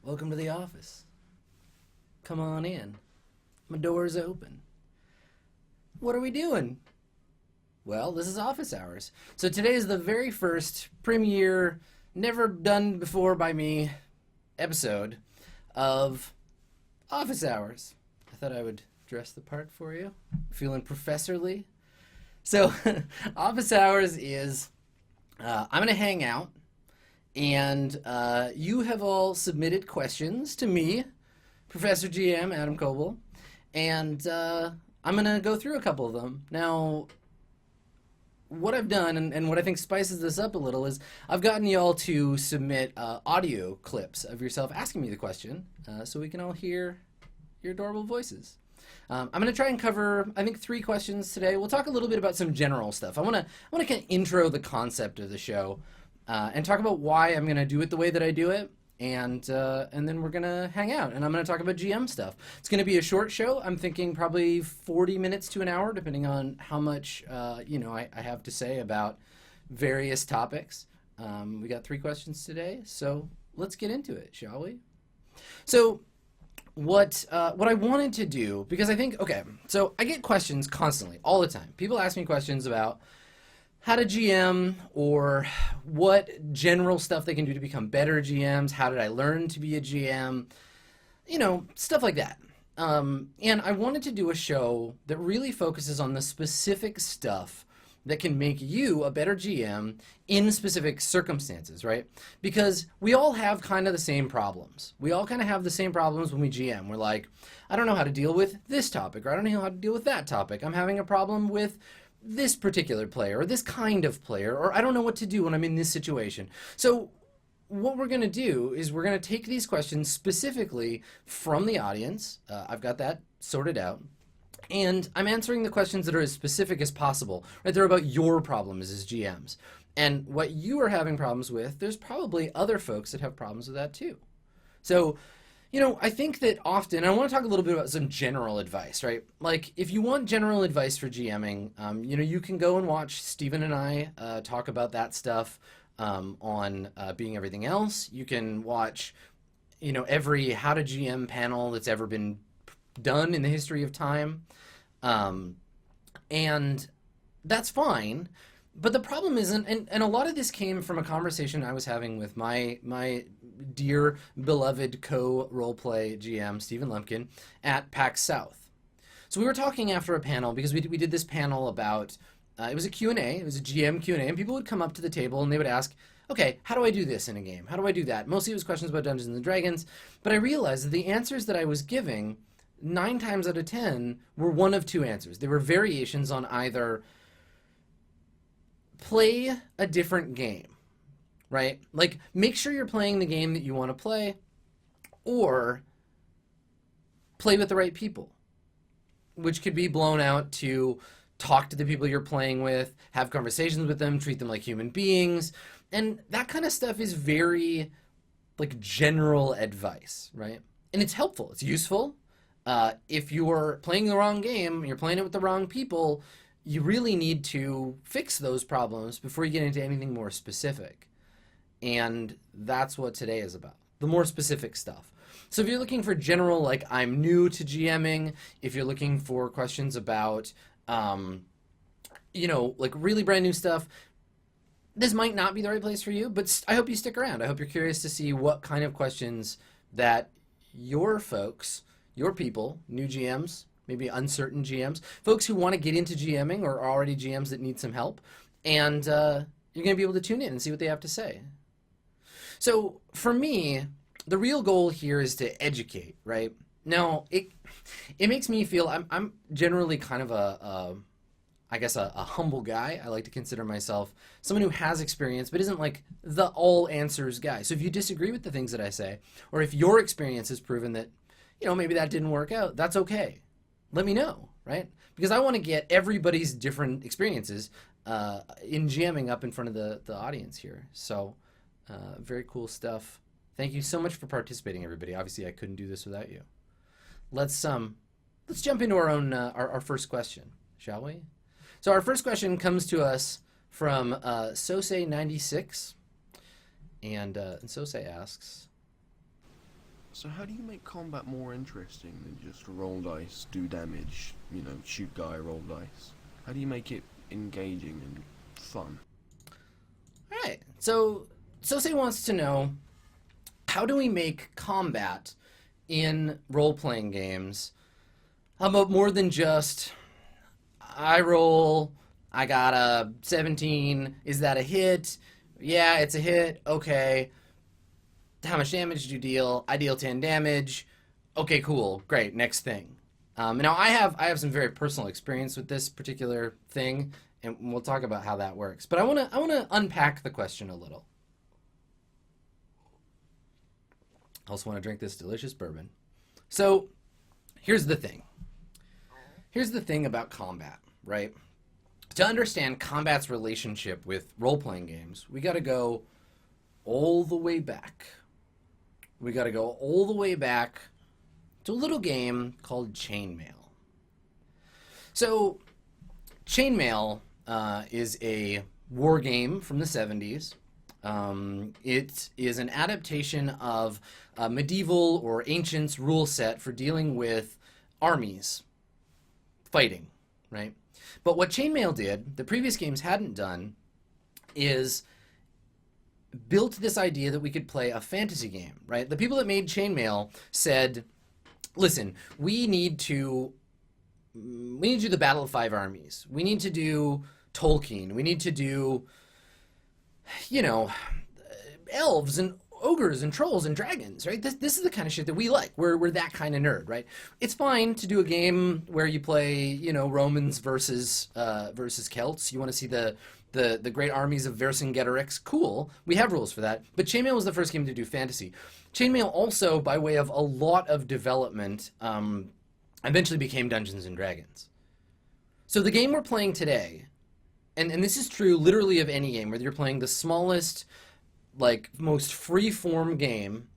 Welcome to the office. Come on in. My door's open. What are we doing? Well, this is office hours. So today is the very first premiere, never done before by me, episode of office hours. I thought I would dress the part for you. Feeling professorly. So, office hours is I'm going to hang out, and you have all submitted questions to me, Professor GM Adam Coble, and I'm going to go through a couple of them. Now, what I've done, and what I think spices this up a little, is I've gotten y'all to submit audio clips of yourself asking me the question, so we can all hear your adorable voices. I'm going to try and cover, I think, 3 questions today. We'll talk a little bit about some general stuff. I want to kind of intro the concept of the show and talk about why I'm going to do it the way that I do it, and then we're going to hang out, and I'm going to talk about GM stuff. It's going to be a short show. I'm thinking probably 40 minutes to an hour, depending on how much I have to say about various topics. We got 3 questions today, so let's get into it, shall we? So what I wanted to do, because I think, okay, so I get questions constantly, all the time. People ask me questions about how to GM, or what general stuff they can do to become better GMs. How did I learn to be a GM? Stuff like that. And I wanted to do a show that really focuses on the specific stuff that can make you a better GM in specific circumstances, right? Because we all have kind of the same problems. We all kind of have the same problems when we GM. We're like, I don't know how to deal with this topic, or I don't know how to deal with that topic. I'm having a problem with this particular player, or this kind of player, or I don't know what to do when I'm in this situation. So what we're going to do is we're going to take these questions specifically from the audience. I've got that sorted out. And I'm answering the questions that are as specific as possible, right? They're about your problems as GMs. And what you are having problems with, there's probably other folks that have problems with that too. So, I think that often, I want to talk a little bit about some general advice, right? Like, if you want general advice for GMing, you can go and watch Steven and I talk about that stuff on Being Everything Else. You can watch, every How to GM panel that's ever been done in the history of time. And that's fine. But the problem isn't, and a lot of this came from a conversation I was having with my dear, beloved co-roleplay GM, Stephen Lumpkin, at PAX South. So we were talking after a panel, because we did this panel about, it was a Q&A, it was a GM Q&A, and people would come up to the table and they would ask, okay, how do I do this in a game? How do I do that? Mostly it was questions about Dungeons & Dragons, but I realized that the answers that I was giving, 9 times out of 10, were one of 2 answers. They were variations on either play a different game, right? Like, make sure you're playing the game that you want to play, or play with the right people, which could be blown out to talk to the people you're playing with, have conversations with them, treat them like human beings, and that kind of stuff is very, like, general advice, right? And it's helpful, it's useful. If you're playing the wrong game, you're playing it with the wrong people, you really need to fix those problems before you get into anything more specific. And that's what today is about, the more specific stuff. So if you're looking for general, like, I'm new to GMing, if you're looking for questions about, like, really brand new stuff, this might not be the right place for you, but I hope you stick around. I hope you're curious to see what kind of questions that your folks, your people, new GMs, maybe uncertain GMs, folks who want to get into GMing or are already GMs that need some help, and you're going to be able to tune in and see what they have to say. So for me, the real goal here is to educate, right? Now, it makes me feel, I'm generally kind of a humble guy. I like to consider myself someone who has experience, but isn't like the all answers guy. So if you disagree with the things that I say, or if your experience has proven that, maybe that didn't work out, that's okay. Let me know, right? Because I want to get everybody's different experiences in GMing up in front of the audience here. So very cool stuff. Thank you so much for participating, everybody. Obviously, I couldn't do this without you. Let's jump into our own our first question, shall we? So our first question comes to us from Sose96, and Sose asks, So how do you make combat more interesting than just roll dice, do damage, shoot guy, roll dice? How do you make it engaging and fun? All right. So Sose wants to know, how do we make combat in role-playing games about more than just I roll, I got a 17, is that a hit? Yeah, it's a hit. Okay. How much damage do you deal? I deal 10 damage. Okay, cool. Great. Next thing. Now I have some very personal experience with this particular thing, and we'll talk about how that works. But I wanna unpack the question a little. I also want to drink this delicious bourbon. So here's the thing. Here's the thing about combat, right? To understand combat's relationship with role-playing games, we got to go all the way back. We got to go all the way back to a little game called Chainmail. So, Chainmail is a war game from the 70s. It is an adaptation of a medieval or ancients rule set for dealing with armies fighting, right? But what Chainmail did, the previous games hadn't done, is built this idea that we could play a fantasy game, right? The people that made Chainmail said, listen, we need to do the Battle of Five Armies. We need to do Tolkien. We need to do, elves and ogres and trolls and dragons, right? This is the kind of shit that we like. We're that kind of nerd, right? It's fine to do a game where you play, Romans versus Celts. You want to see the great armies of Vercingetorix. Cool. We have rules for that. But Chainmail was the first game to do fantasy. Chainmail also, by way of a lot of development, eventually became Dungeons and Dragons. So the game we're playing today, and this is true literally of any game, whether you're playing the smallest, most free-form game,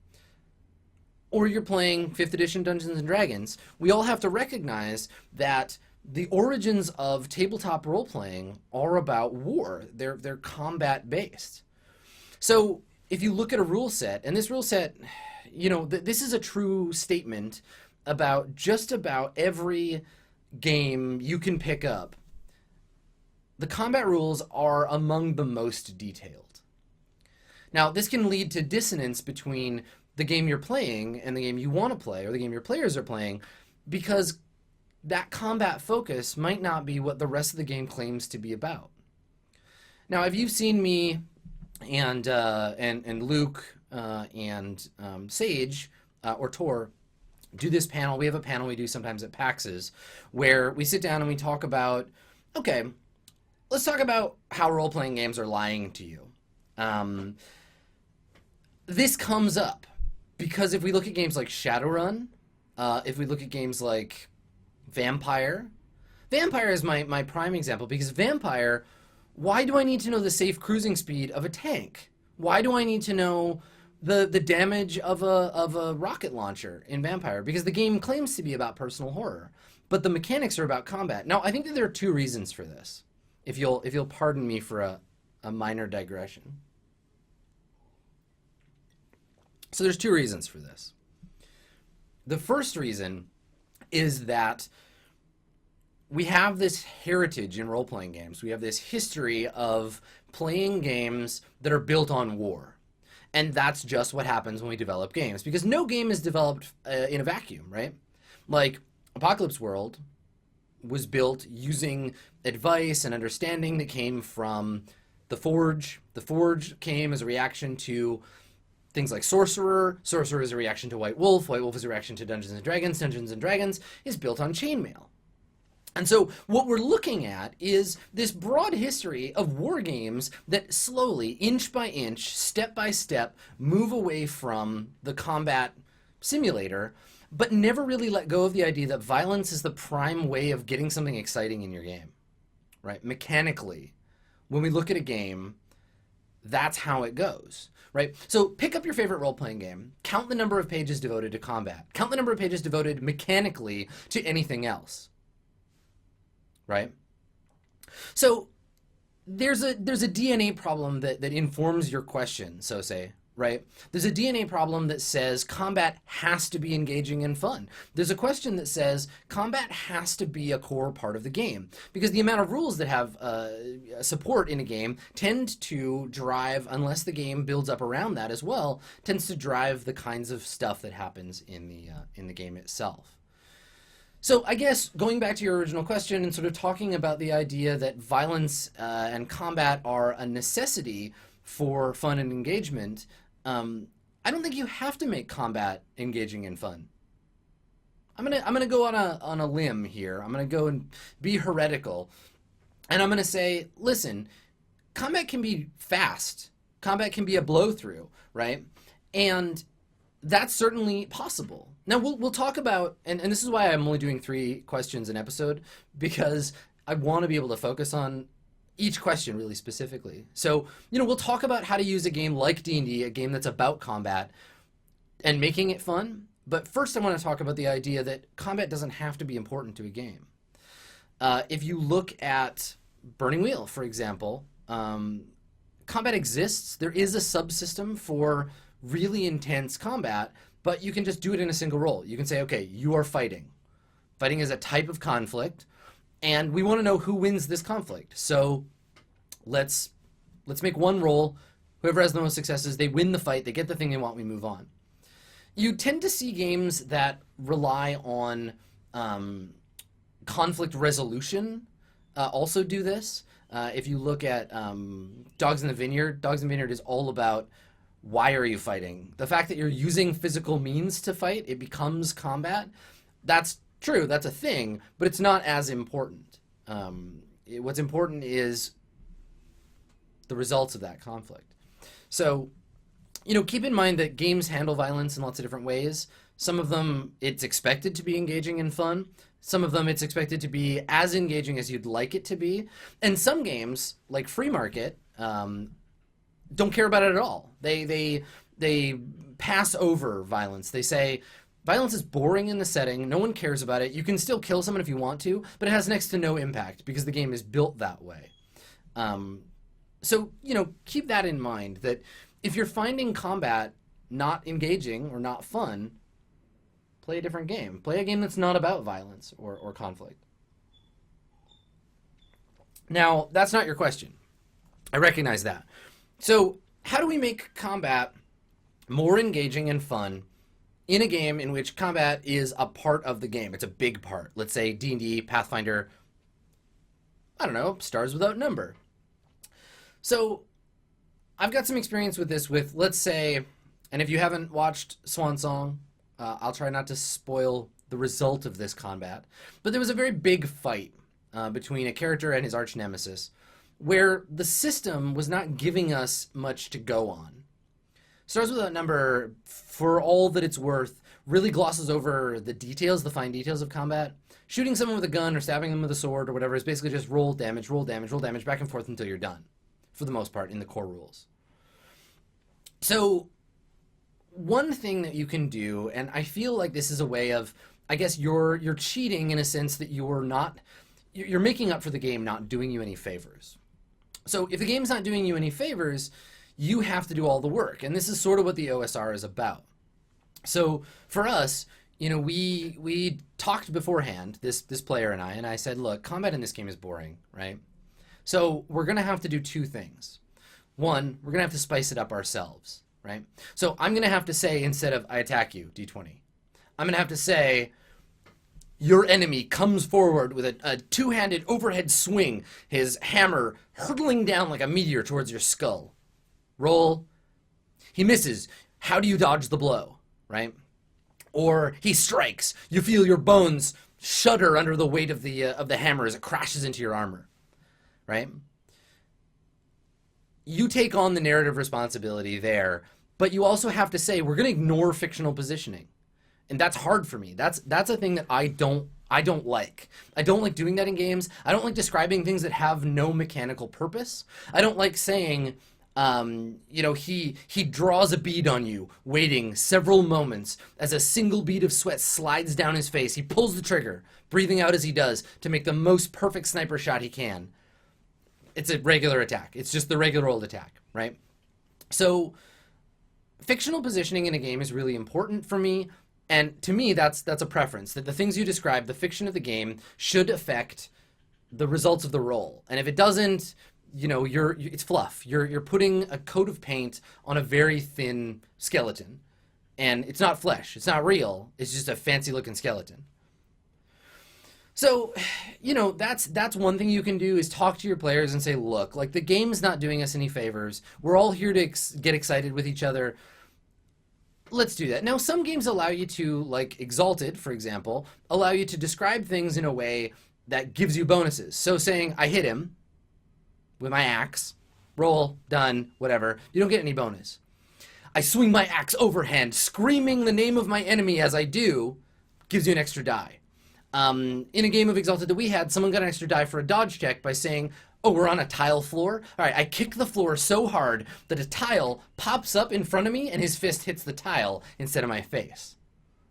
or you're playing 5th edition Dungeons and Dragons, we all have to recognize that the origins of tabletop role-playing are about war. They're combat-based. So if you look at a rule set, and this rule set, this is a true statement about just about every game you can pick up. The combat rules are among the most detailed. Now, this can lead to dissonance between the game you're playing and the game you want to play, or the game your players are playing, because that combat focus might not be what the rest of the game claims to be about. Now, if you've seen me and Luke and Sage or Tor do this panel, we have a panel we do sometimes at PAXs where we sit down and we talk about, okay, let's talk about how role-playing games are lying to you. This comes up because if we look at games like Shadowrun, if we look at games like Vampire is my prime example, because Vampire, why do I need to know the safe cruising speed of a tank? Why do I need to know the damage of a rocket launcher in Vampire? Because the game claims to be about personal horror, but the mechanics are about combat. Now, I think that there are two reasons for this, if you'll pardon me for a minor digression. So there's two reasons for this. The first reason is that we have this heritage in role-playing games. We have this history of playing games that are built on war. And that's just what happens when we develop games. Because no game is developed in a vacuum, right? Like, Apocalypse World was built using advice and understanding that came from the Forge. The Forge came as a reaction to things like Sorcerer. Sorcerer is a reaction to White Wolf. White Wolf is a reaction to Dungeons & Dragons. Dungeons & Dragons is built on Chainmail. And so what we're looking at is this broad history of war games that slowly, inch by inch, step by step, move away from the combat simulator, but never really let go of the idea that violence is the prime way of getting something exciting in your game, right? Mechanically, when we look at a game, that's how it goes, right? So pick up your favorite role-playing game, count the number of pages devoted to combat, count the number of pages devoted mechanically to anything else, right? So there's a DNA problem that informs your question, Sose, right? There's a DNA problem that says combat has to be engaging and fun. There's a question that says combat has to be a core part of the game, because the amount of rules that have support in a game tend to drive, unless the game builds up around that as well, tends to drive the kinds of stuff that happens in the game itself. So I guess going back to your original question and sort of talking about the idea that violence and combat are a necessity for fun and engagement, I don't think you have to make combat engaging and fun. I'm gonna go on a limb here. I'm gonna go and be heretical, and I'm gonna say, listen, combat can be fast. Combat can be a blow through, right? And that's certainly possible. Now we'll talk about, and this is why I'm only doing 3 questions an episode, because I want to be able to focus on each question really specifically. So, we'll talk about how to use a game like D&D, a game that's about combat, and making it fun. But first I want to talk about the idea that combat doesn't have to be important to a game. If you look at Burning Wheel, for example, combat exists. There is a subsystem for really intense combat, but you can just do it in a single roll. You can say, okay, you are fighting. Fighting is a type of conflict, and we want to know who wins this conflict. So let's make one roll. Whoever has the most successes, they win the fight, they get the thing they want, we move on. You tend to see games that rely on conflict resolution also do this. If you look at Dogs in the Vineyard, Dogs in the Vineyard is all about why are you fighting? The fact that you're using physical means to fight, it becomes combat. That's true, that's a thing, but it's not as important. What's important is the results of that conflict. So, keep in mind that games handle violence in lots of different ways. Some of them, it's expected to be engaging and fun. Some of them, it's expected to be as engaging as you'd like it to be. And some games, like Free Market, don't care about it at all. They pass over violence. They say, violence is boring in the setting. No one cares about it. You can still kill someone if you want to, but it has next to no impact because the game is built that way. So, keep that in mind, that if you're finding combat not engaging or not fun, play a different game. Play a game that's not about violence or conflict. Now, that's not your question. I recognize that. So, how do we make combat more engaging and fun in a game in which combat is a part of the game? It's a big part. Let's say D&D, Pathfinder, I don't know, Stars Without Number. So, I've got some experience with this with, let's say, and if you haven't watched Swan Song, I'll try not to spoil the result of this combat, but there was a very big fight between a character and his arch nemesis, where the system was not giving us much to go on. Stars Without Number, for all that it's worth, really glosses over the details, the fine details of combat. Shooting someone with a gun or stabbing them with a sword or whatever is basically just roll damage, back and forth until you're done, for the most part, in the core rules. So, one thing that you can do, and I feel like this is a way of, I guess you're cheating in a sense that you're making up for the game not doing you any favors. So if the game's not doing you any favors, you have to do all the work, and this is sort of what the OSR is about. So for us, we talked beforehand, this player and I said, look, combat in this game is boring, right? So we're going to have to do 2 things. One, we're going to have to spice it up ourselves, right? So I'm going to have to say, instead of I attack you, D20, I'm going to have to say, your enemy comes forward with a 2-handed overhead swing, his hammer hurtling down like a meteor towards your skull. Roll. He misses. How do you dodge the blow, right? Or he strikes. You feel your bones shudder under the weight of the hammer as it crashes into your armor, right? You take on the narrative responsibility there, but you also have to say, we're going to ignore fictional positioning. And that's hard for me. That's a thing that I don't like. I don't like doing that in games. I don't like describing things that have no mechanical purpose. I don't like saying, he draws a bead on you, waiting several moments as a single bead of sweat slides down his face. He pulls the trigger, breathing out as he does, to make the most perfect sniper shot he can. It's a regular attack. It's just the regular old attack, right? So fictional positioning in a game is really important for me, and to me that's a preference, that the things you describe, the fiction of the game, should affect the results of the roll. And if it doesn't, it's fluff. You're putting a coat of paint on a very thin skeleton, and it's not flesh, it's not real, it's just a fancy looking skeleton. So, that's one thing you can do, is talk to your players and say, look, like, the game's not doing us any favors. We're all here to get excited with each other. Let's do that. Now, some games allow you to, like Exalted, for example, allow you to describe things in a way that gives you bonuses. So saying, I hit him with my axe, roll, done, whatever, you don't get any bonus. I swing my axe overhand, screaming the name of my enemy as I do, gives you an extra die. In a game of Exalted that we had, someone got an extra die for a dodge check by saying, oh, we're on a tile floor? All right, I kick the floor so hard that a tile pops up in front of me and his fist hits the tile instead of my face,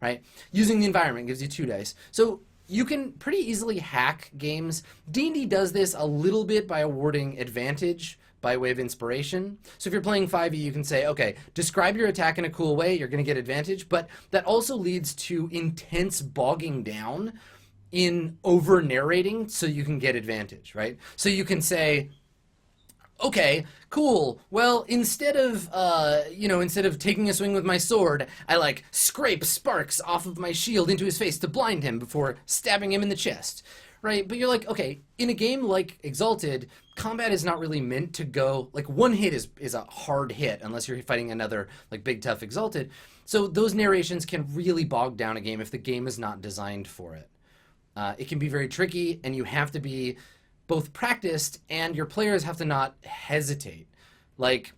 right? Using the environment gives you 2 dice. So you can pretty easily hack games. D&D does this a little bit by awarding advantage by way of inspiration. So if you're playing 5e, you can say, okay, describe your attack in a cool way, you're going to get advantage, but that also leads to intense bogging down in over narrating so you can get advantage, right? So you can say, okay, cool. Well, instead of taking a swing with my sword, I like scrape sparks off of my shield into his face to blind him before stabbing him in the chest, right? But you're like, okay, in a game like Exalted, combat is not really meant to go, like, one hit is a hard hit unless you're fighting another, like, big tough Exalted. So those narrations can really bog down a game if the game is not designed for it. It can be very tricky, and you have to be both practiced, and your players have to not hesitate. Like,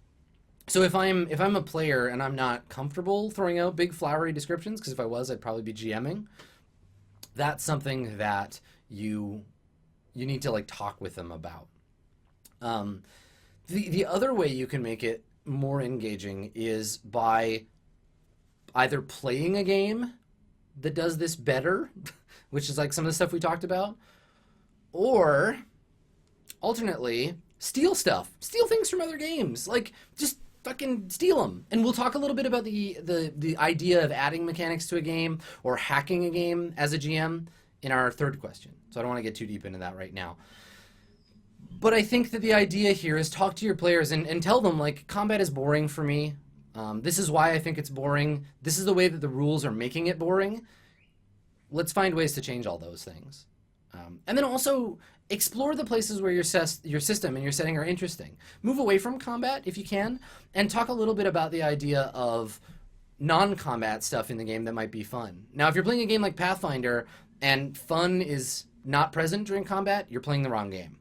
so if I'm a player and I'm not comfortable throwing out big flowery descriptions, because if I was, I'd probably be GMing, that's something that you need to, like, talk with them about. The other way you can make it more engaging is by either playing a game that does this better, which is like some of the stuff we talked about, or alternately, steal stuff. Steal things from other games. Like, just fucking steal them. And we'll talk a little bit about the idea of adding mechanics to a game or hacking a game as a GM in our third question. So I don't want to get too deep into that right now. But I think that the idea here is talk to your players and tell them, like, combat is boring for me. This is why I think it's boring. This is the way that the rules are making it boring. Let's find ways to change all those things. And then also explore the places where your system and your setting are interesting. Move away from combat if you can, and talk a little bit about the idea of non-combat stuff in the game that might be fun. Now, if you're playing a game like Pathfinder and fun is not present during combat, you're playing the wrong game.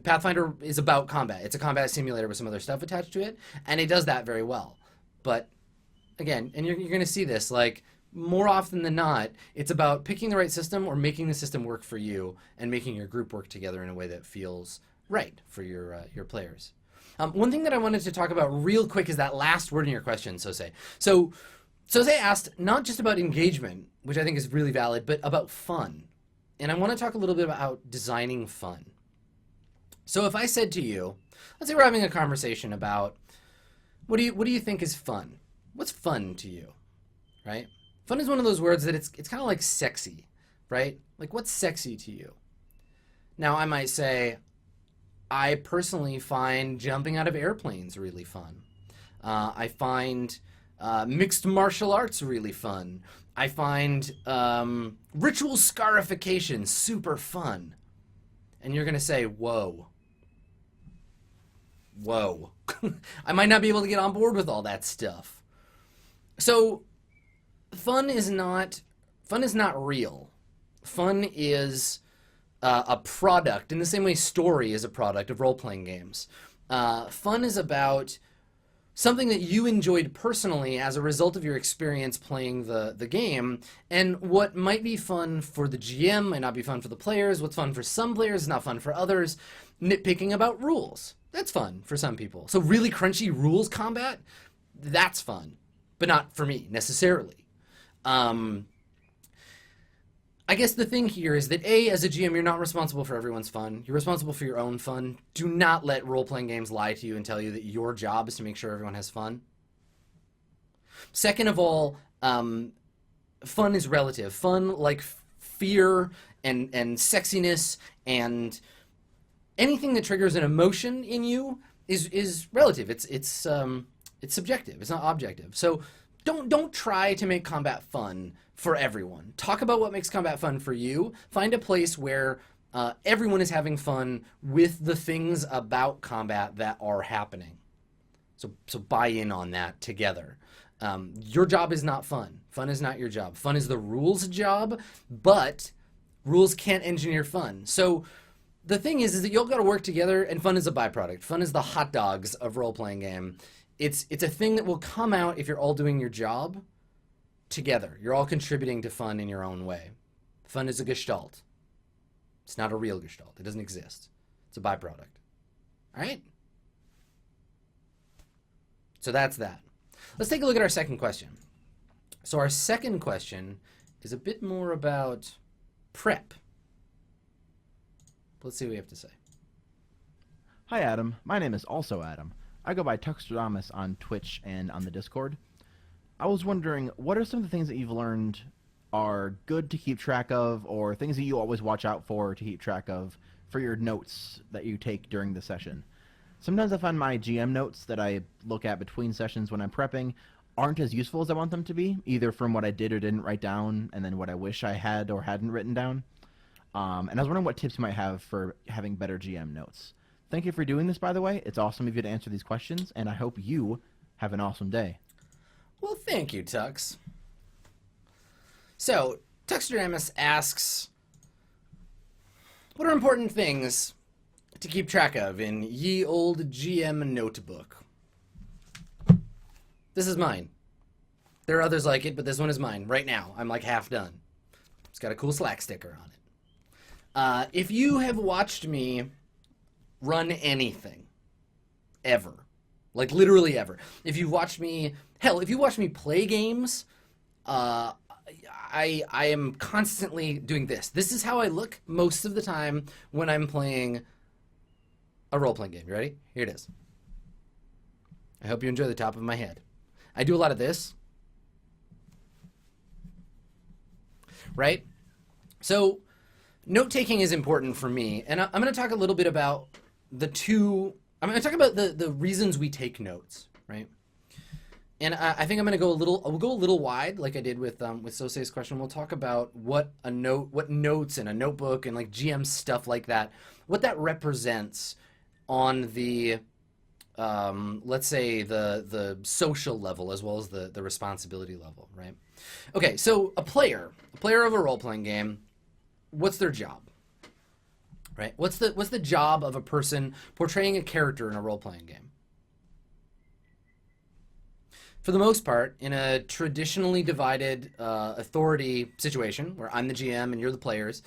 Pathfinder is about combat. It's a combat simulator with some other stuff attached to it, and it does that very well. But again, and you're going to see this, like, more often than not, it's about picking the right system or making the system work for you and making your group work together in a way that feels right for your players. One thing that I wanted to talk about real quick is that last word in your question, Sose. So Sose asked not just about engagement, which I think is really valid, but about fun. And I want to talk a little bit about designing fun. So if I said to you, let's say we're having a conversation about what do you think is fun? What's fun to you, right? Fun is one of those words that it's kind of like sexy, right? Like, what's sexy to you? Now, I might say, I personally find jumping out of airplanes really fun. I find mixed martial arts really fun. I find ritual scarification super fun. And you're going to say, whoa. Whoa. I might not be able to get on board with all that stuff. So, fun is not real. Fun is a product, in the same way story is a product of role-playing games. Fun is about something that you enjoyed personally as a result of your experience playing the game, and what might be fun for the GM might not be fun for the players. What's fun for some players is not fun for others. Nitpicking about rules, that's fun for some people. So really crunchy rules combat, that's fun, but not for me necessarily. I guess the thing here is that as a GM, you're not responsible for everyone's fun. You're responsible for your own fun. Do not let role-playing games lie to you and tell you that your job is to make sure everyone has fun. Second of all, fun is relative. Fun, like fear and sexiness and anything that triggers an emotion in you is relative. It's subjective. It's not objective. So don't try to make combat fun for everyone. Talk about what makes combat fun for you. Find a place where everyone is having fun with the things about combat that are happening. So buy in on that together. Your job is not fun. Fun is not your job. Fun is the rules' job, but rules can't engineer fun. So the thing is that you'll got to work together, and fun is a byproduct. Fun is the hot dogs of role-playing game. It's a thing that will come out if you're all doing your job together. You're all contributing to fun in your own way. Fun is a gestalt. It's not a real gestalt. It doesn't exist. It's a byproduct. All right? So that's that. Let's take a look at our second question. So our second question is a bit more about prep. Let's see what we have to say. Hi, Adam. My name is also Adam. I go by Tuxtradamus on Twitch and on the Discord. I was wondering, what are some of the things that you've learned are good to keep track of, or things that you always watch out for to keep track of for your notes that you take during the session? Sometimes I find my GM notes that I look at between sessions when I'm prepping aren't as useful as I want them to be, either from what I did or didn't write down, and then what I wish I had or hadn't written down. And I was wondering what tips you might have for having better GM notes. Thank you for doing this, by the way. It's awesome of you to answer these questions, and I hope you have an awesome day. Well, thank you, Tux. So, Tuxtradamus asks, what are important things to keep track of in ye old GM notebook? This is mine. There are others like it, but this one is mine right now. I'm like half done. It's got a cool Slack sticker on it. If you have watched me run anything, ever, like literally ever, if you've watched me, hell, if you watch me play games, I am constantly doing this. This is how I look most of the time when I'm playing a role-playing game. You ready? Here it is. I hope you enjoy the top of my head. I do a lot of this. Right? So, note-taking is important for me, and I'm going to talk a little bit about I'm going to talk about the reasons we take notes, right? And I think I'm going to we'll go a little wide, like I did with Sosei's question. We'll talk about what notes in a notebook and like GM stuff like that, what that represents on the, let's say the social level as well as the responsibility level, right? Okay, so a player of a role-playing game, what's their job? Right? What's the job of a person portraying a character in a role-playing game? For the most part, in a traditionally divided authority situation where I'm the GM and you're the players,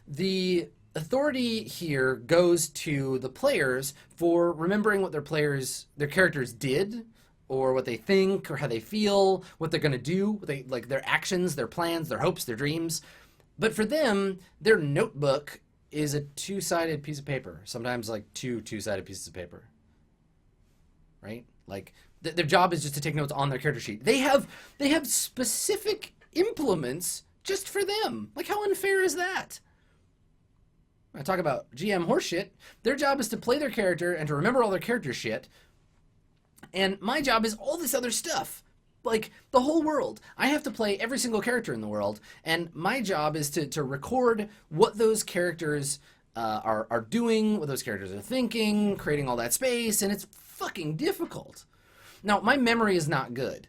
the authority here goes to the players for remembering what their characters did, or what they think, or how they feel, what they're going to do, like their actions, their plans, their hopes, their dreams. But for them, their notebook is a two-sided piece of paper, sometimes like two-sided pieces of paper, right? Like their job is just to take notes on their character sheet. They have specific implements just for them. Like, how unfair is that? When I talk about GM horseshit, their job is to play their character and to remember all their character shit, and my job is all this other stuff. Like, the whole world. I have to play every single character in the world, and my job is to record what those characters are doing, what those characters are thinking, creating all that space, and it's fucking difficult. Now, my memory is not good.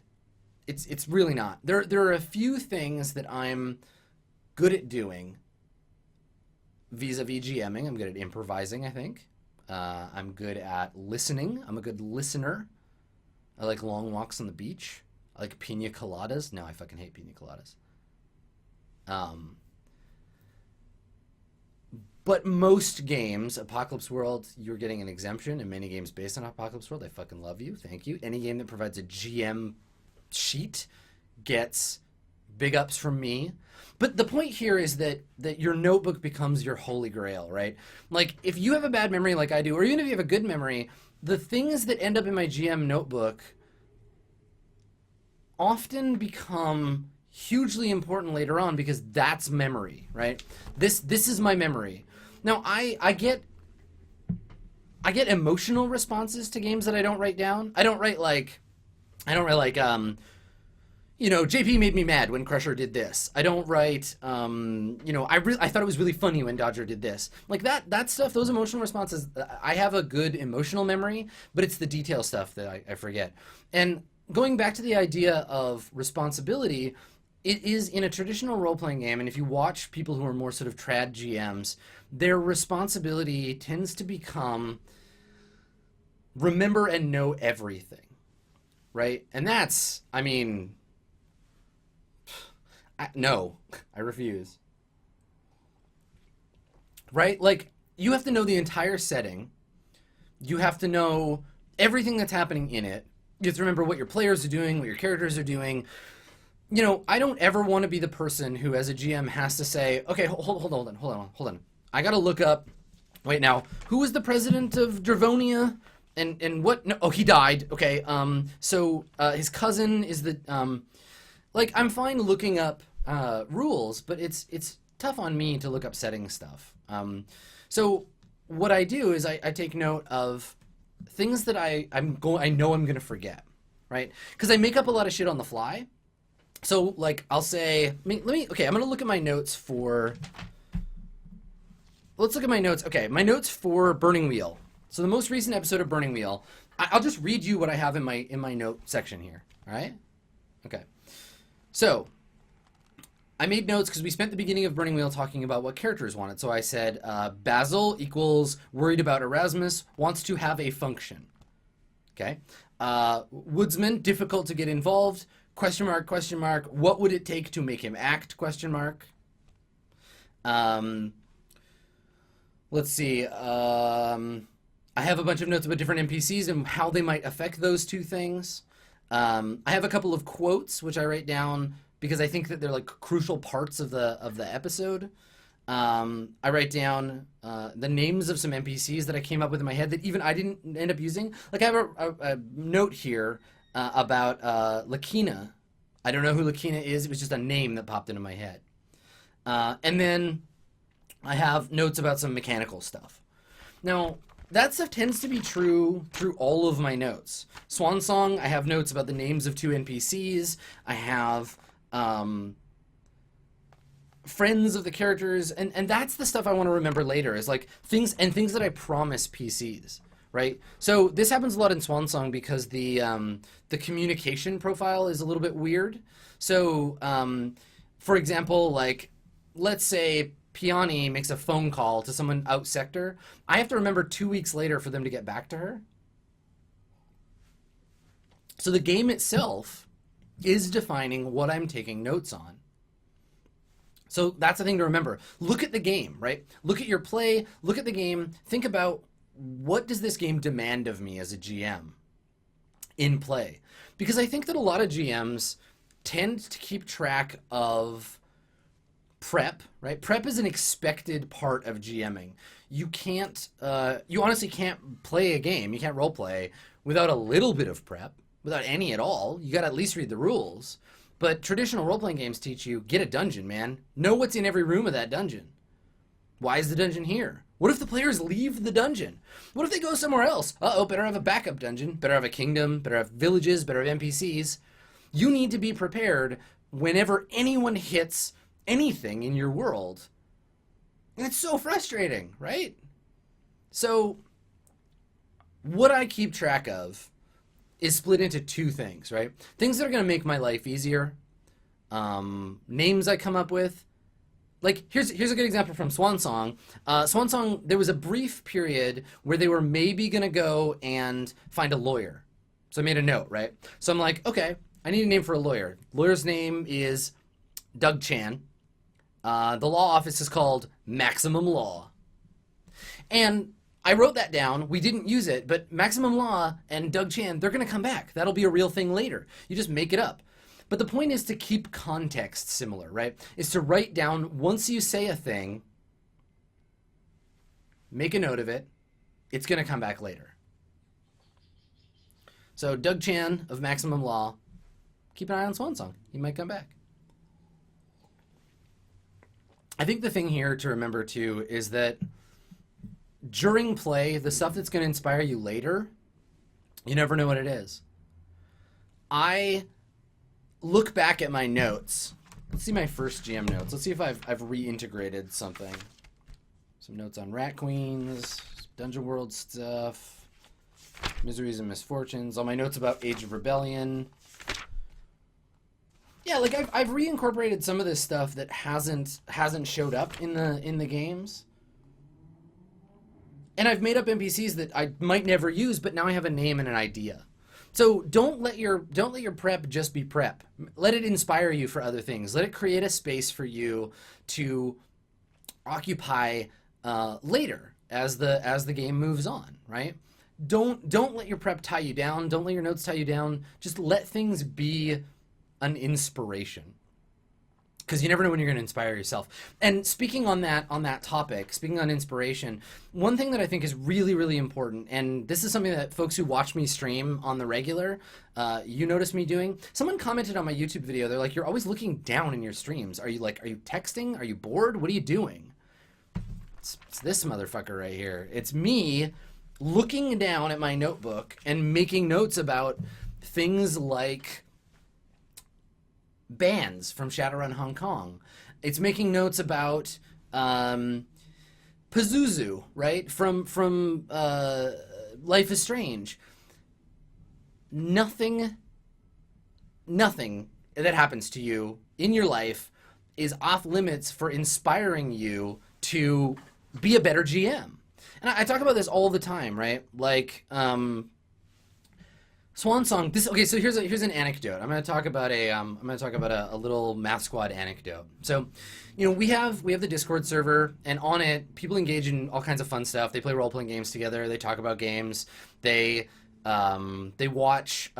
It's really not. There are a few things that I'm good at doing vis-a-vis GMing. I'm good at improvising, I think. I'm good at listening. I'm a good listener. I like long walks on the beach. I like pina coladas. No, I fucking hate pina coladas. But most games, Apocalypse World, you're getting an exemption, and many games based on Apocalypse World, I fucking love you. Thank you. Any game that provides a GM sheet gets big ups from me. But the point here is that your notebook becomes your holy grail, right? Like, if you have a bad memory like I do, or even if you have a good memory, the things that end up in my GM notebook often become hugely important later on because that's memory, right? This is my memory. Now I get emotional responses to games that I don't write down. I don't write like JP made me mad when Crusher did this. I don't write, I thought it was really funny when Dodger did this. Like that stuff, those emotional responses, I have a good emotional memory, but it's the detail stuff that I forget. And going back to the idea of responsibility, it is in a traditional role-playing game, and if you watch people who are more sort of trad GMs, their responsibility tends to become remember and know everything, right? And that's, no, I refuse. Right? Like, you have to know the entire setting. You have to know everything that's happening in it. You have to remember what your players are doing, what your characters are doing. I don't ever want to be the person who, as a GM, has to say, okay, hold on. I gotta look up, wait, now, who was the president of Dravonia? And what, no, oh, he died, okay, so his cousin is the, I'm fine looking up rules, but it's tough on me to look up setting stuff. So what I do is I take note of things that I know I'm gonna forget, right? Because I make up a lot of shit on the fly. So I'll say, okay, I'm gonna look at my notes for. Let's look at my notes. Okay, my notes for Burning Wheel. So the most recent episode of Burning Wheel. I'll just read you what I have in my note section here. All right. Okay. So I made notes because we spent the beginning of Burning Wheel talking about what characters wanted. So I said Basil equals worried about Erasmus, wants to have a function. Okay. Woodsman, difficult to get involved. Question mark. What would it take to make him act? Question mark. Let's see. I have a bunch of notes about different NPCs and how they might affect those two things. I have a couple of quotes which I write down because I think that they're crucial parts of the episode. I write down the names of some NPCs that I came up with in my head that even I didn't end up using. I have a note here about Lakina. I don't know who Lakina is. It was just a name that popped into my head. And then I have notes about some mechanical stuff. Now, that stuff tends to be true through all of my notes. Swan Song, I have notes about the names of two NPCs. I have friends of the characters, and that's the stuff I want to remember later, is things that I promise PCs, right? So this happens a lot in Swan Song because the communication profile is a little bit weird. So, for example, let's say Piani makes a phone call to someone out sector. I have to remember 2 weeks later for them to get back to her. So the game itself is defining what I'm taking notes on. So that's the thing to remember. Look at the game, right? Look at your play, look at the game, think about what does this game demand of me as a GM in play? Because I think that a lot of GMs tend to keep track of prep, right? Prep is an expected part of GMing. You can't, you honestly can't play a game, you can't role play without a little bit of prep, without any at all. You gotta at least read the rules. But traditional role-playing games teach you, get a dungeon, man. Know what's in every room of that dungeon. Why is the dungeon here? What if the players leave the dungeon? What if they go somewhere else? Uh-oh, better have a backup dungeon, better have a kingdom, better have villages, better have NPCs. You need to be prepared whenever anyone hits anything in your world. And it's so frustrating, right? So, what I keep track of is split into two things, right? Things that are going to make my life easier, names I come up with. Here's a good example from Swan Song. Swan Song, there was a brief period where they were maybe going to go and find a lawyer. So I made a note, right? So I'm like, okay, I need a name for a lawyer. Lawyer's name is Doug Chan. The law office is called Maximum Law. And I wrote that down. We didn't use it, but Maximum Law and Doug Chan, they're going to come back. That'll be a real thing later. You just make it up. But the point is to keep context similar, right? Is to write down, once you say a thing, make a note of it. It's going to come back later. So Doug Chan of Maximum Law keep an eye on Swansong. He might come back. I think the thing here to remember, too, is that during play, the stuff that's going to inspire you later, you never know what it is. I look back at my notes. Let's see my first GM notes. Let's see if I've reintegrated something. Some notes on Rat Queens, Dungeon World stuff, Miseries and Misfortunes, all my notes about Age of Rebellion. Yeah, like I've reincorporated some of this stuff that hasn't showed up in the games. And I've made up NPCs that I might never use, but now I have a name and an idea. So don't let your prep just be prep. Let it inspire you for other things. Let it create a space for you to occupy later as the game moves on, right? Don't let your prep tie you down. Don't let your notes tie you down. Just let things be an inspiration, because you never know when you're going to inspire yourself. And speaking on that topic, speaking on inspiration, one thing that I think is really, really important, and this is something that folks who watch me stream on the regular, you notice me doing. Someone commented on my YouTube video. They're like, "You're always looking down in your streams. Are you texting? Are you bored? What are you doing?" It's this motherfucker right here. It's me looking down at my notebook and making notes about things like bans from Shadowrun Hong Kong. It's making notes about Pazuzu, right? From Life is Strange. Nothing that happens to you in your life is off limits for inspiring you to be a better GM. And I talk about this all the time, right? Like, Swansong. So here's an anecdote. I'm going to talk about a little Math Squad anecdote. So, we have the Discord server, and on it, people engage in all kinds of fun stuff. They play role playing games together. They talk about games. They watch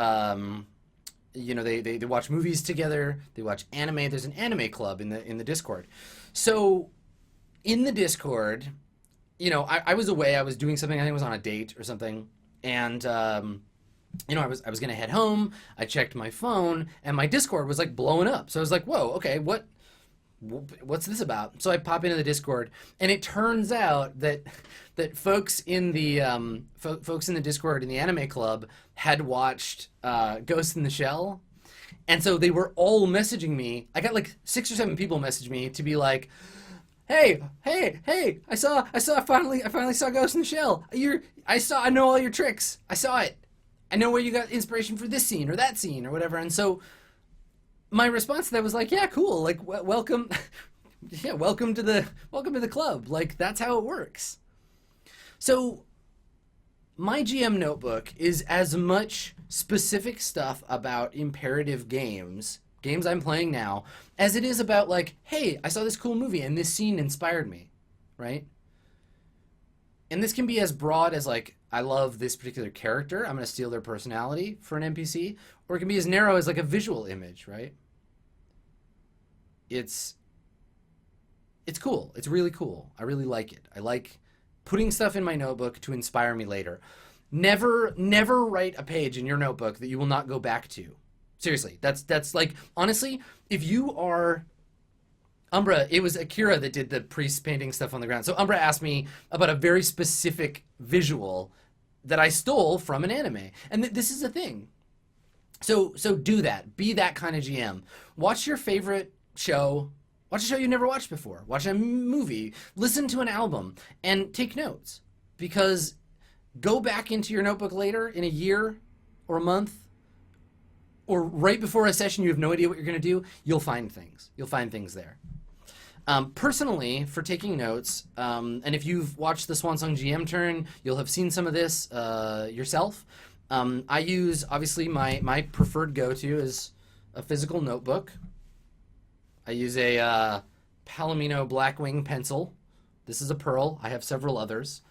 they watch movies together. They watch anime. There's an anime club in the Discord. So, in the Discord, I was away. I was doing something. I think I was on a date or something, and I was gonna head home. I checked my phone, and my Discord was like blowing up. So I was like, "Whoa, okay, what's this about?" So I pop into the Discord, and it turns out that folks in the Discord in the anime club had watched Ghost in the Shell, and so they were all messaging me. I got like 6 or 7 people message me to be like, Hey! I finally saw Ghost in the Shell. I know all your tricks. I saw it. I know where you got inspiration for this scene or that scene or whatever." And so my response to that was like, "Yeah, cool. Like, welcome, yeah, welcome to the club. Like, that's how it works." So my GM notebook is as much specific stuff about imperative games I'm playing now, as it is about like, "Hey, I saw this cool movie and this scene inspired me," right? And this can be as broad as like, "I love this particular character, I'm going to steal their personality for an NPC," or it can be as narrow as like a visual image, right? It's cool. It's really cool. I really like it. I like putting stuff in my notebook to inspire me later. Never write a page in your notebook that you will not go back to. Seriously, that's like, honestly, if you are Umbra, it was Akira that did the priest painting stuff on the ground. So Umbra asked me about a very specific visual that I stole from an anime. And this is a thing. So do that. Be that kind of GM. Watch your favorite show. Watch a show you never watched before. Watch a movie. Listen to an album. And take notes. Because go back into your notebook later, in a year or a month, or right before a session you have no idea what you're going to do, you'll find things. You'll find things there. Personally, for taking notes, and if you've watched the Swansong GM turn, you'll have seen some of this yourself. I use, obviously, my preferred go-to is a physical notebook. I use a Palomino Blackwing pencil. This is a Pearl. I have several others.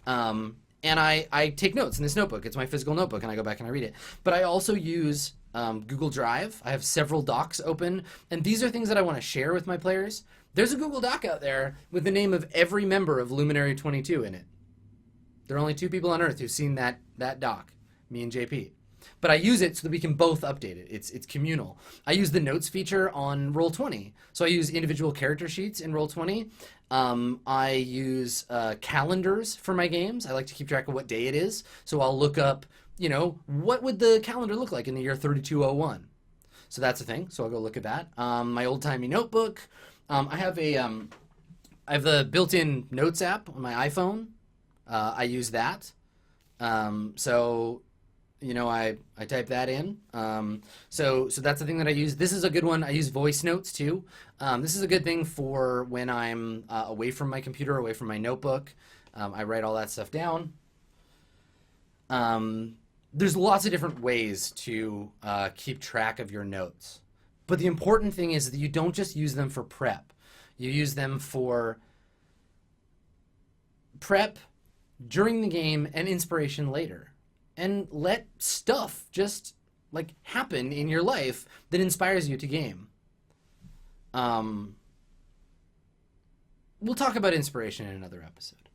And I take notes in this notebook. It's my physical notebook, and I go back and I read it. But I also use Google Drive. I have several docs open, and these are things that I want to share with my players. There's a Google Doc out there with the name of every member of Luminary 22 in it. There are only 2 people on Earth who've seen that doc, me and JP. but I use it so that we can both update it. It's communal. I use the notes feature on Roll20. So I use individual character sheets in Roll20. I use calendars for my games. I like to keep track of what day it is. So I'll look up, what would the calendar look like in the year 3201? So that's a thing. So I'll go look at that. My old-timey notebook. I have the built-in Notes app on my iPhone. I use that. So I type that in. So that's the thing that I use. This is a good one. I use voice notes too. This is a good thing for when I'm away from my computer, away from my notebook. I write all that stuff down. There's lots of different ways to keep track of your notes. But the important thing is that you don't just use them for prep. You use them for prep during the game and inspiration later. And let stuff just happen in your life that inspires you to game. We'll talk about inspiration in another episode.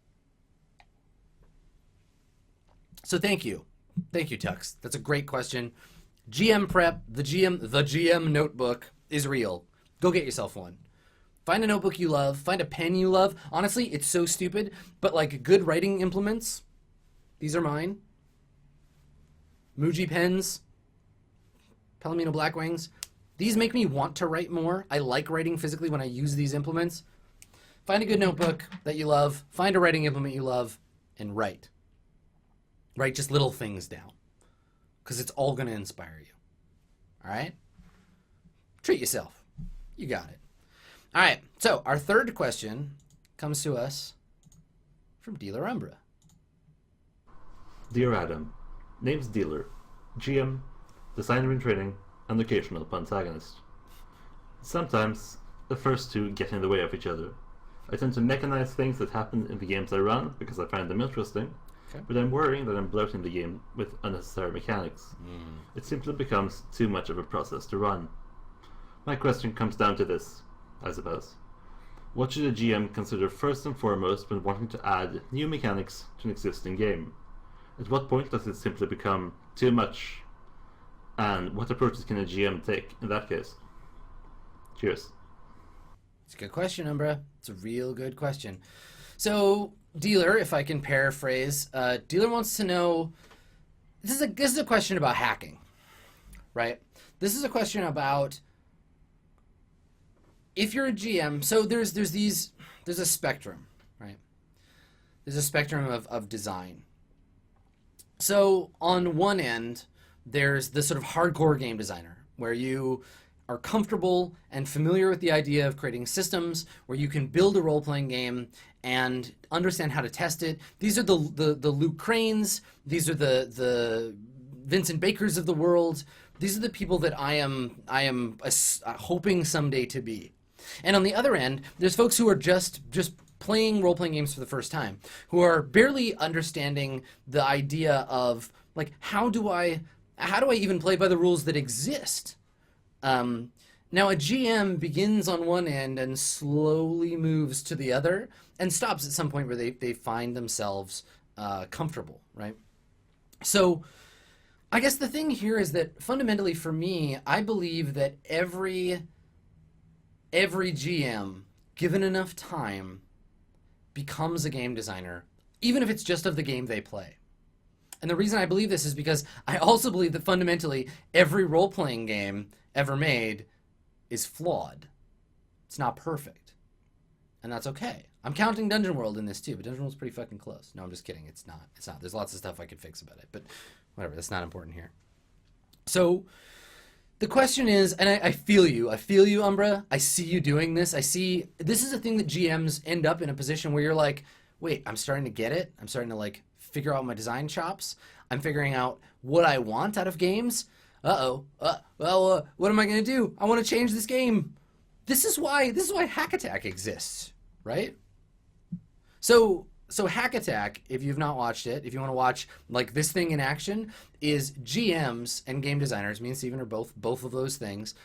So thank you, Tux. That's a great question. GM prep, the GM notebook is real. Go get yourself one. Find a notebook you love. Find a pen you love. Honestly, it's so stupid, but good writing implements. These are mine. Muji pens. Palomino Blackwings. These make me want to write more. I like writing physically when I use these implements. Find a good notebook that you love. Find a writing implement you love and write. Write just little things down. Because it's all going to inspire you. All right? Treat yourself. You got it. All right. So our third question comes to us from Dealer Umbra. Dear Adam, name's Dealer, GM, designer in training, and occasional protagonist. Sometimes the first two get in the way of each other. I tend to mechanize things that happen in the games I run because I find them interesting, but I'm worrying that I'm bloating the game with unnecessary mechanics. It simply becomes too much of a process to run. My question comes down to this, I suppose. What should a GM consider first and foremost when wanting to add new mechanics to an existing game? At what point does it simply become too much? And what approaches can a GM take in that case? Cheers. It's a good question, Umbra. It's a real good question. So, Dealer, if I can paraphrase, Dealer wants to know, this is a question about hacking, right? This is a question about, if you're a GM, so there's a spectrum, right? There's a spectrum of design. So on one end, there's the sort of hardcore game designer, where you are comfortable and familiar with the idea of creating systems, where you can build a role-playing game and understand how to test it. These are the Luke Cranes. These are the Vincent Bakers of the world. These are the people that I am hoping someday to be. And on the other end, there's folks who are just playing role-playing games for the first time, who are barely understanding the idea of how do I even play by the rules that exist? Now a GM begins on one end and slowly moves to the other and stops at some point where they find themselves comfortable, right? So I guess the thing here is that fundamentally for me, I believe that every GM, given enough time, becomes a game designer, even if it's just of the game they play. And the reason I believe this is because I also believe that fundamentally every role-playing game ever made is flawed. It's not perfect. And that's okay. I'm counting Dungeon World in this too, but Dungeon World's pretty fucking close. No, I'm just kidding. It's not. There's lots of stuff I could fix about it, but whatever. That's not important here. So the question is, and I feel you, Umbra. I see you doing this. This is a thing that GMs end up in a position where you're like, wait, I'm starting to get it. I'm starting to figure out my design chops. I'm figuring out what I want out of games. Well, what am I going to do? I want to change this game. This is why Hack Attack exists, right? So Hack Attack, if you've not watched it, if you want to watch this thing in action, is GMs and game designers, me and Steven are both of those things,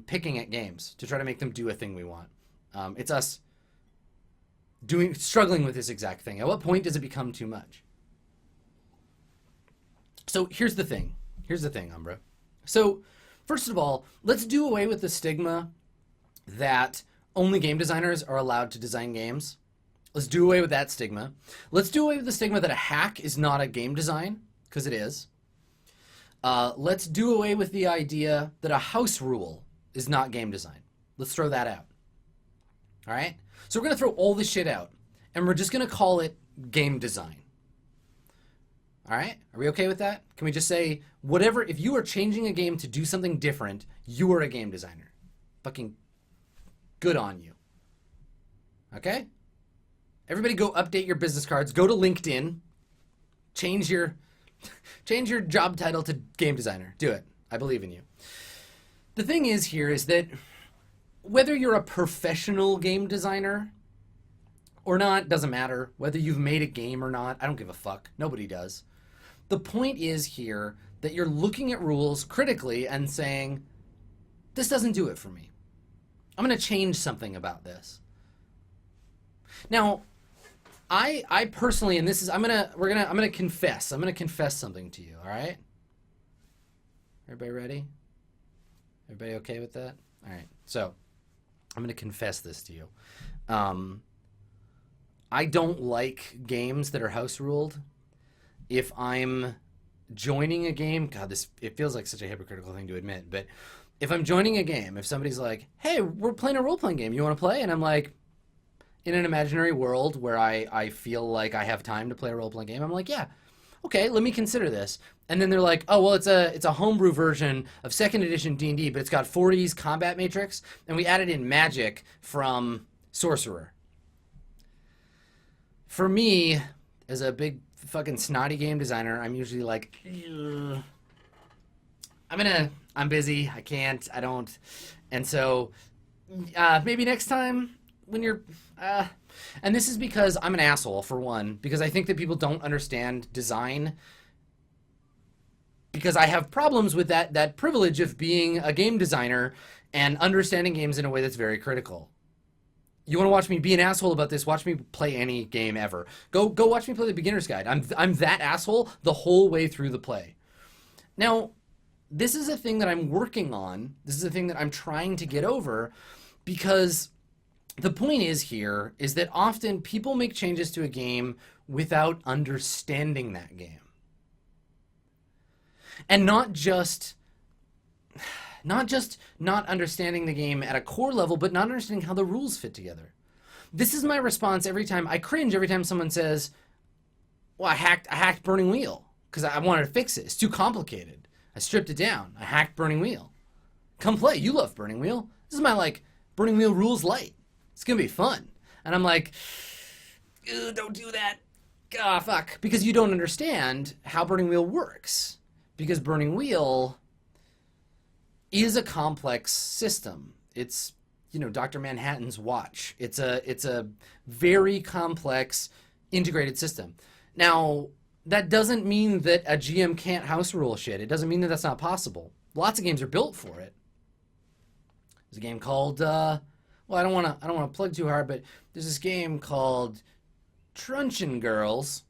picking at games to try to make them do a thing we want. It's us struggling with this exact thing. At what point does it become too much? So here's the thing. Here's the thing, Umbra. So, first of all, let's do away with the stigma that only game designers are allowed to design games. Let's do away with that stigma. Let's do away with the stigma that a hack is not a game design, because it is. Let's do away with the idea that a house rule is not game design. Let's throw that out. All right? So we're going to throw all this shit out, and we're just going to call it game design. All right? Are we okay with that? Can we just say, whatever, if you are changing a game to do something different, you are a game designer. Fucking good on you. Okay? Everybody go update your business cards. Go to LinkedIn. Change your job title to game designer. Do it. I believe in you. The thing is here is that whether you're a professional game designer or not, doesn't matter. Whether you've made a game or not, I don't give a fuck. Nobody does. The point is here that you're looking at rules critically and saying, this doesn't do it for me. I'm going to change something about this. Now, I personally, and this is, I'm gonna confess something to you. All right? Everybody ready? Everybody okay with that? All right. So, I'm gonna confess this to you. I don't like games that are house ruled. If I'm joining a game, God, it feels like such a hypocritical thing to admit, but if I'm joining a game, if somebody's like, hey, we're playing a role-playing game, you want to play? And I'm like, in an imaginary world where I feel like I have time to play a role-playing game, I'm like, yeah, okay, let me consider this. And then they're like, oh, well, it's a homebrew version of 2nd edition D&D, but it's got 40s combat matrix, and we added in magic from Sorcerer. For me, as a big fucking snotty game designer, I'm usually like, ugh. I'm busy, I can't, I don't. And so, maybe next time when you're, and this is because I'm an asshole, for one, because I think that people don't understand design, because I have problems with that privilege of being a game designer and understanding games in a way that's very critical. You want to watch me be an asshole about this? Watch me play any game ever. Go watch me play the beginner's guide. I'm that asshole the whole way through the play. Now, this is a thing that I'm working on. This is a thing that I'm trying to get over, because the point is that often people make changes to a game without understanding that game. And not just not understanding the game at a core level, but not understanding how the rules fit together. This is my response every time. I cringe every time someone says, well, I hacked Burning Wheel because I wanted to fix it. It's too complicated. I stripped it down. I hacked Burning Wheel. Come play. You love Burning Wheel. This is my, Burning Wheel rules light. It's going to be fun. And I'm like, don't do that. Ah, fuck. Because you don't understand how Burning Wheel works. Because Burning Wheel is a complex system. It's, Dr. Manhattan's watch. It's a very complex integrated system. Now, that doesn't mean that a GM can't house rule shit. It doesn't mean that that's not possible. Lots of games are built for it. There's a game called, I don't want to plug too hard, but there's this game called Truncheon Girls.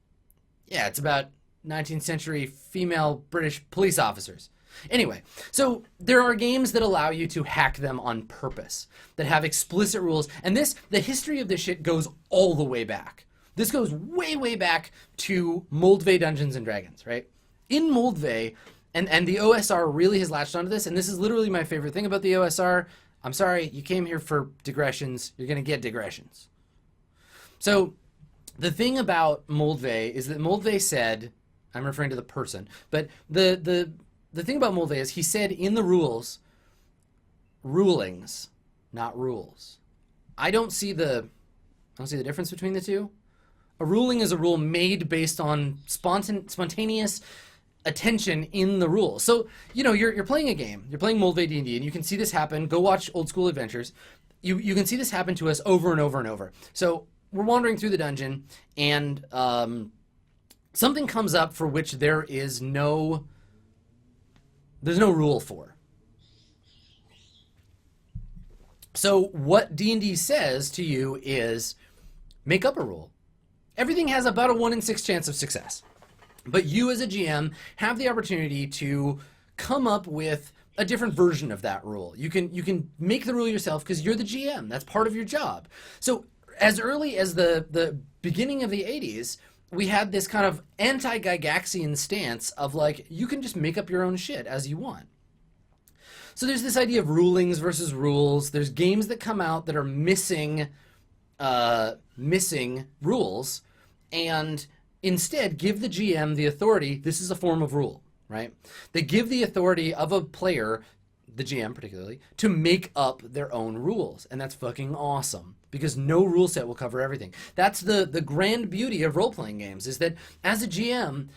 Yeah, it's about 19th century female British police officers. Anyway, so there are games that allow you to hack them on purpose, that have explicit rules, and the history of this shit goes all the way back. This goes way, way back to Moldvay Dungeons and Dragons, right? In Moldvay, and the OSR really has latched onto this, and this is literally my favorite thing about the OSR. I'm sorry, you came here for digressions. You're going to get digressions. So the thing about Moldvay is that Moldvay said, I'm referring to the person, but the thing about Moldvay is he said in the rules, rulings, not rules. I don't see the difference between the two. A ruling is a rule made based on spontaneous attention in the rules. So, you're playing a game. You're playing Moldvay D&D, and you can see this happen. Go watch Old School Adventures. You can see this happen to us over and over and over. So we're wandering through the dungeon, and something comes up for which there's no rule for. So what D&D says to you is, make up a rule. Everything has about a 1 in 6 chance of success. But you as a GM have the opportunity to come up with a different version of that rule. You can make the rule yourself because you're the GM. That's part of your job. So as early as the beginning of the 80s, we had this kind of anti-Gygaxian stance of like, you can just make up your own shit as you want. So there's this idea of rulings versus rules. There's games that come out that are missing rules, and instead give the GM the authority. This is a form of rule, right? They give the authority of a player, the GM particularly, to make up their own rules. And that's fucking awesome, because no rule set will cover everything. That's the grand beauty of role-playing games, is that as a GM,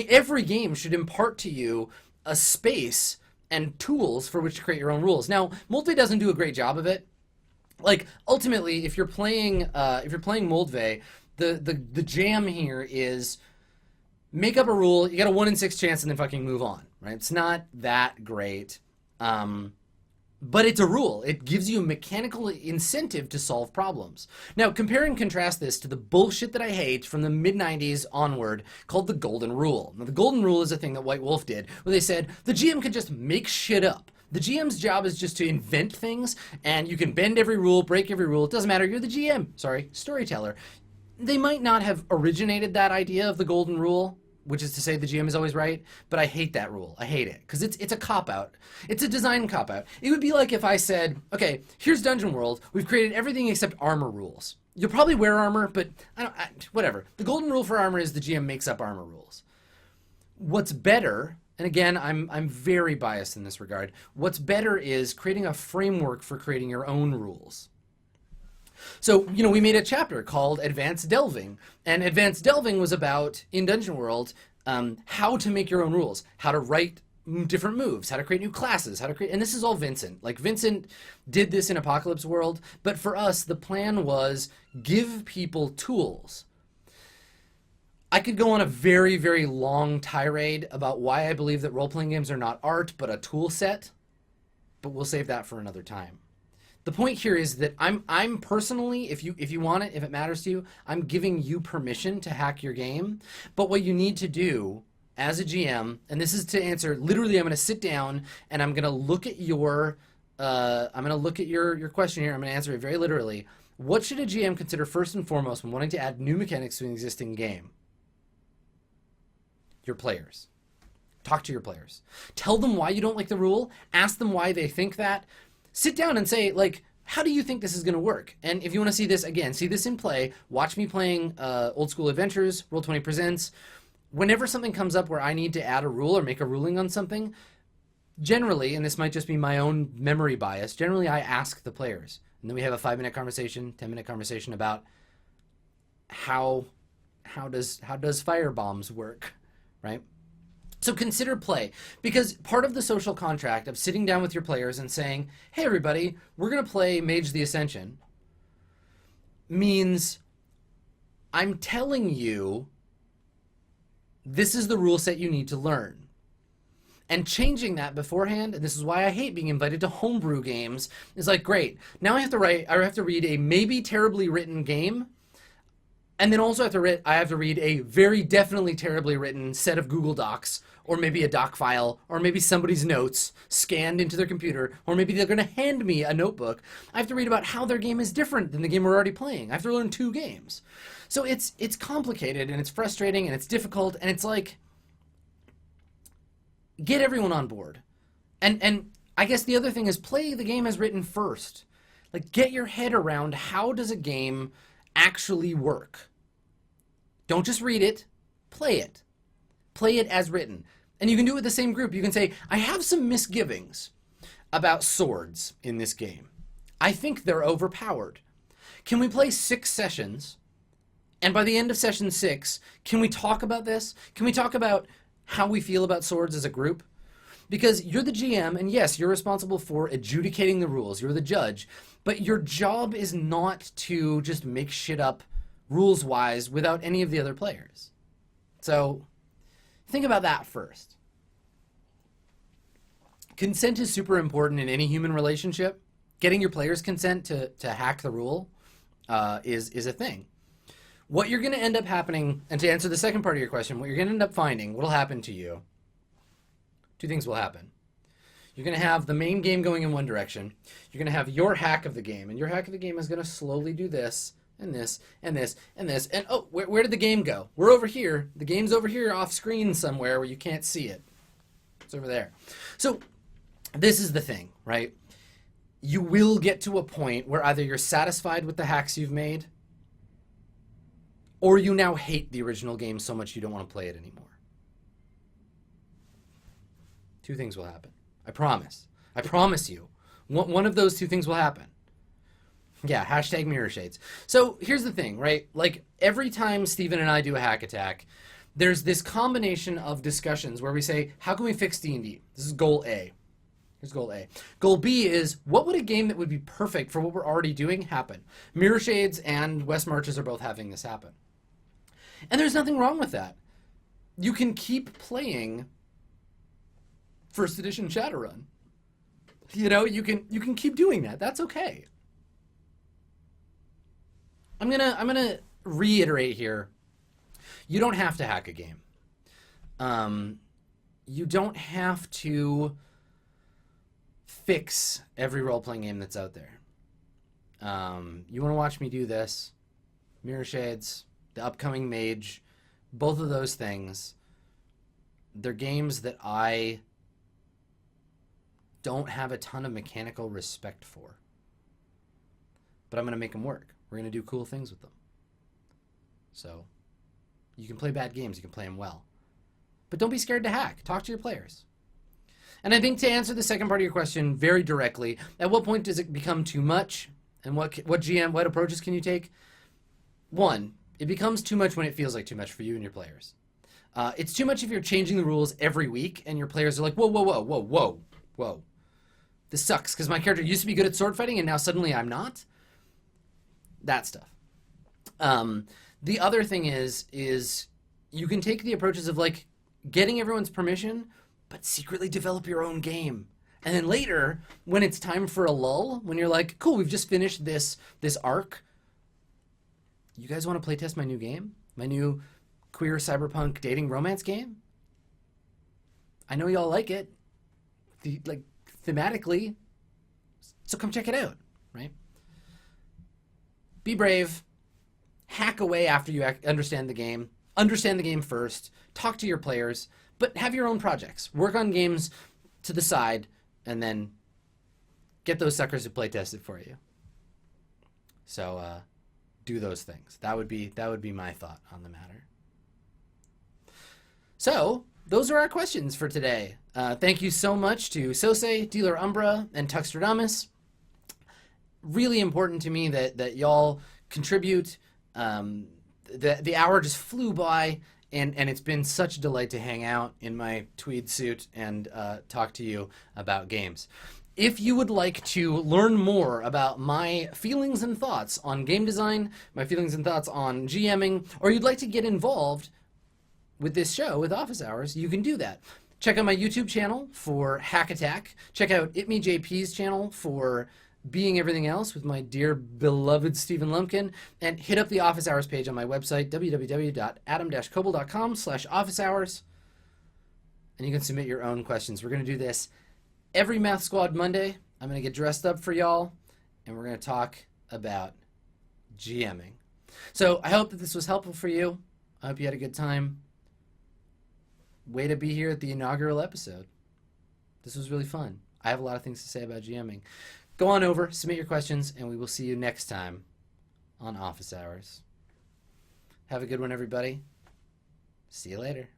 every game should impart to you a space and tools for which to create your own rules. Now, Multi doesn't do a great job of it. Like, ultimately, if you're playing Moldve, the jam here is make up a rule, you got a 1 in 6 chance, and then fucking move on, right? It's not that great. But it's a rule. It gives you a mechanical incentive to solve problems. Now, compare and contrast this to the bullshit that I hate from the mid-90s onward called the Golden Rule. Now, the Golden Rule is a thing that White Wolf did, where they said the GM could just make shit up. The GM's job is just to invent things, and you can bend every rule, break every rule. It doesn't matter. You're the GM. Sorry, storyteller. They might not have originated that idea of the Golden Rule, which is to say the GM is always right, but I hate that rule. I hate it, because it's a cop-out. It's a design cop-out. It would be like if I said, okay, here's Dungeon World. We've created everything except armor rules. You'll probably wear armor, but whatever. The Golden Rule for armor is the GM makes up armor rules. What's better, and again, I'm very biased in this regard, what's better is creating a framework for creating your own rules. So, we made a chapter called Advanced Delving, and Advanced Delving was about, in Dungeon World, how to make your own rules, how to write different moves, how to create new classes, and this is all Vincent. Like, Vincent did this in Apocalypse World, but for us, the plan was give people tools. I could go on a very, very long tirade about why I believe that role-playing games are not art, but a tool set, but we'll save that for another time. The point here is that I'm personally, if you want it, if it matters to you, I'm giving you permission to hack your game. But what you need to do as a GM, and this is to answer, literally I'm going to sit down and I'm going to look at your question here. I'm going to answer it very literally. What should a GM consider first and foremost when wanting to add new mechanics to an existing game? Your players. Talk to your players. Tell them why you don't like the rule. Ask them why they think that. Sit down and say, like, how do you think this is going to work? And if you want to see this, again, see this in play, watch me playing Old School Adventures, Roll20 Presents. Whenever something comes up where I need to add a rule or make a ruling on something, generally, and this might just be my own memory bias, generally I ask the players. And then we have a 5-minute conversation, 10-minute conversation about how does firebombs work, right? So consider play, because part of the social contract of sitting down with your players and saying, hey everybody, we're going to play Mage the Ascension, means I'm telling you this is the rule set you need to learn. And changing that beforehand, and this is why I hate being invited to homebrew games, is like, great, now I have to read a maybe terribly written game, and then also I have to read a very definitely terribly written set of Google Docs, or maybe a doc file, or maybe somebody's notes scanned into their computer, or maybe they're going to hand me a notebook. I have to read about how their game is different than the game we're already playing. I have to learn 2 games. So it's complicated, and it's frustrating, and it's difficult, and it's like, get everyone on board. And I guess the other thing is play the game as written first. Like, get your head around how does a game actually work. Don't just read it, play it. Play it as written. And you can do it with the same group. You can say, I have some misgivings about swords in this game. I think they're overpowered. Can we play 6 sessions? And by the end of session 6, can we talk about this? Can we talk about how we feel about swords as a group? Because you're the GM, and yes, you're responsible for adjudicating the rules. You're the judge. But your job is not to just make shit up rules-wise without any of the other players. So think about that first. Consent is super important in any human relationship. Getting your players' consent to hack the rule is a thing. What you're going to end up happening, and to answer the second part of your question, what you're going to end up finding, what will happen to you, two things will happen. You're going to have the main game going in one direction. You're going to have your hack of the game, and your hack of the game is going to slowly do this, and this, and this, and this, and oh, where did the game go? We're over here. The game's over here off screen somewhere where you can't see it. It's over there. So this is the thing, right? You will get to a point where either you're satisfied with the hacks you've made, or you now hate the original game so much you don't want to play it anymore. Two things will happen. I promise. I promise you. One of those two things will happen. Yeah, hashtag mirror shades. So here's the thing, right? Like every time Steven and I do a hack attack, there's this combination of discussions where we say, how can we fix D&D? This is goal A. Here's goal A. Goal B is, what would a game that would be perfect for what we're already doing happen? Mirror Shades and West Marches are both having this happen. And there's nothing wrong with that. You can keep playing first edition Shadowrun. You know, you can keep doing that. That's okay. I'm gonna reiterate here. You don't have to hack a game. You don't have to fix every role-playing game that's out there. You want to watch me do this? Mirror Shades, the upcoming Mage, both of those things, they're games that I don't have a ton of mechanical respect for. But I'm going to make them work. We're going to do cool things with them. So, you can play bad games, you can play them well. But don't be scared to hack. Talk to your players. And I think to answer the second part of your question very directly, at what point does it become too much? And what approaches can you take? One, it becomes too much when it feels like too much for you and your players. It's too much if you're changing the rules every week and your players are like, whoa, whoa, whoa, whoa, whoa, whoa. This sucks because my character used to be good at sword fighting and now suddenly I'm not. That stuff. The other thing is you can take the approaches of like getting everyone's permission, but secretly develop your own game. And then later, when it's time for a lull, when you're like, cool, we've just finished this arc, you guys want to playtest my new game? My new queer cyberpunk dating romance game? I know y'all like it, thematically, so come check it out, right? Be brave. Hack away after you understand the game. Understand the game first. Talk to your players, but have your own projects. Work on games to the side, and then get those suckers to playtest it for you. So do those things. That would be my thought on the matter. So those are our questions for today. Thank you so much to Sose, Dealer Umbra, and Tuxtradamus. Really important to me that y'all contribute. The hour just flew by, and it's been such a delight to hang out in my tweed suit and talk to you about games. If you would like to learn more about my feelings and thoughts on game design, my feelings and thoughts on GMing, or you'd like to get involved with this show, with Office Hours, you can do that. Check out my YouTube channel for Hack Attack. Check out ItMeJP's channel for Being Everything Else with my dear beloved Stephen Lumpkin, and hit up the Office Hours page on my website, www.adam-koble.com/officehours, and you can submit your own questions. We're going to do this every Math Squad Monday. I'm going to get dressed up for y'all, and we're going to talk about GMing. So I hope that this was helpful for you. I hope you had a good time. Way to be here at the inaugural episode. This was really fun. I have a lot of things to say about GMing. Go on over, submit your questions, and we will see you next time on Office Hours. Have a good one, everybody. See you later.